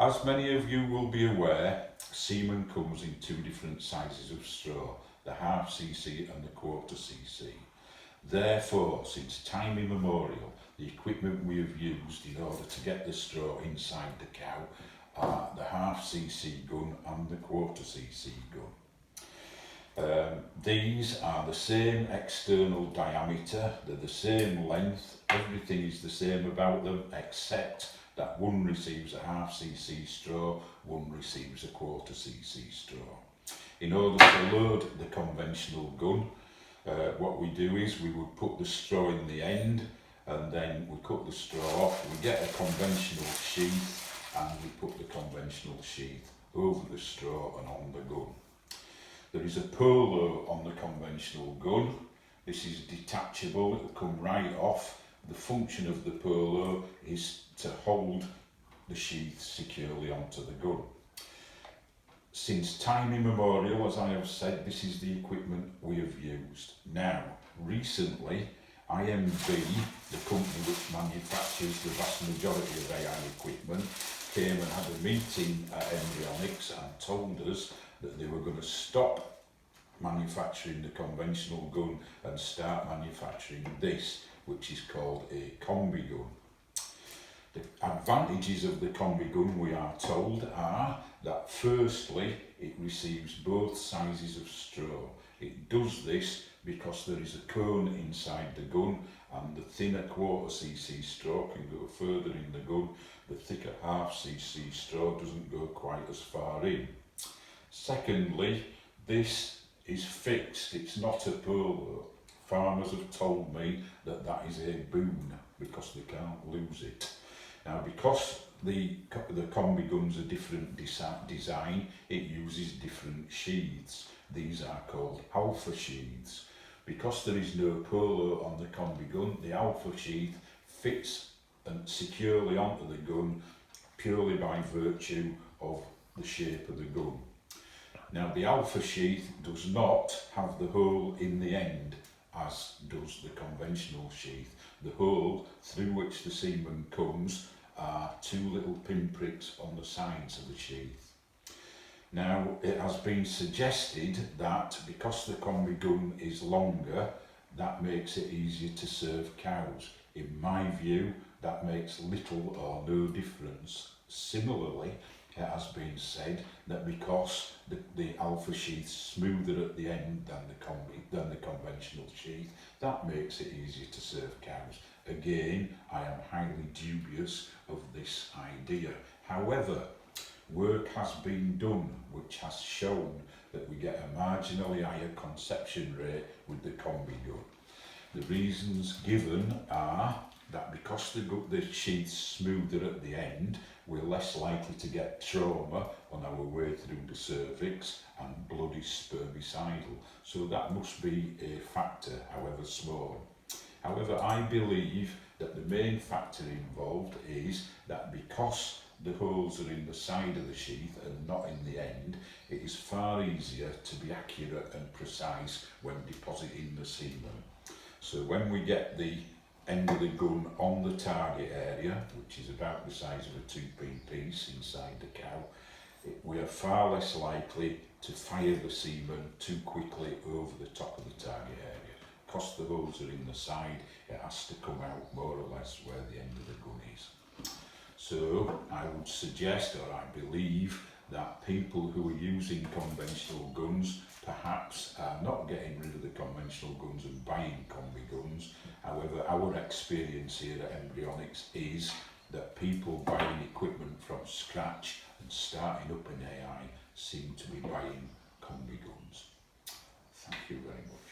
as many of you will be aware, semen comes in two different sizes of straw, the half cc and the quarter cc. Therefore, since time immemorial, the equipment we have used in order to get the straw inside the cow are the half cc gun and the quarter cc gun. These are the same external diameter, they're the same length, everything is the same about them except that one receives a half cc straw, one receives a quarter cc straw. In order to load the conventional gun, what we do is we would put the straw in the end and then we cut the straw off, we get a conventional sheath and we put the conventional sheath over the straw and on the gun. There is a polo on the conventional gun. This is detachable, it will come right off. The function of the polo is to hold the sheath securely onto the gun. Since time immemorial, as I have said, this is the equipment we have used. Now, recently, IMB, the company which manufactures the vast majority of AI equipment, came and had a meeting at Embryonics and told us that they were going to stop manufacturing the conventional gun and start manufacturing this, which is called a Kombi gun. The advantages of the Kombi gun, we are told, are that firstly, it receives both sizes of straw. It does this because there is a cone inside the gun and the thinner quarter cc straw can go further in the gun. The thicker half cc straw doesn't go quite as far in. Secondly, this is fixed, it's not a polo. Farmers have told me that that is a boon because they can't lose it. Now, because the Kombi guns are different design, it uses different sheaths. These are called alpha sheaths. Because there is no polo on the Kombi gun, the alpha sheath fits and securely onto the gun purely by virtue of the shape of the gun. Now, the alpha sheath does not have the hole in the end as does the conventional sheath. The hole through which the semen comes are two little pinpricks on the sides of the sheath. Now, it has been suggested that because the Kombi gun is longer, that makes it easier to serve cows. In my view, that makes little or no difference. Similarly, it has been said that because the alpha sheath is smoother at the end than the conventional sheath, that makes it easier to serve cows. Again, I am highly dubious of this idea. However, work has been done which has shown that we get a marginally higher conception rate with the Kombi gun. The reasons given are that because the sheath's smoother at the end, we're less likely to get trauma on our way through the cervix and blood is spermicidal. So that must be a factor, however small. However, I believe that the main factor involved is that because the holes are in the side of the sheath and not in the end, it is far easier to be accurate and precise when depositing the semen. So when we get the end of the gun on the target area, which is about the size of a 2p piece inside the cow, we are far less likely to fire the semen too quickly over the top of the target area. Because the holes are in the side, it has to come out more or less where the end of the gun is. So I would suggest, or I believe, that people who are using conventional guns perhaps are not getting rid of the conventional guns and buying Kombi guns. However, our experience here at Embryonics is that people buying equipment from scratch and starting up in AI seem to be buying Kombi guns. Thank you very much.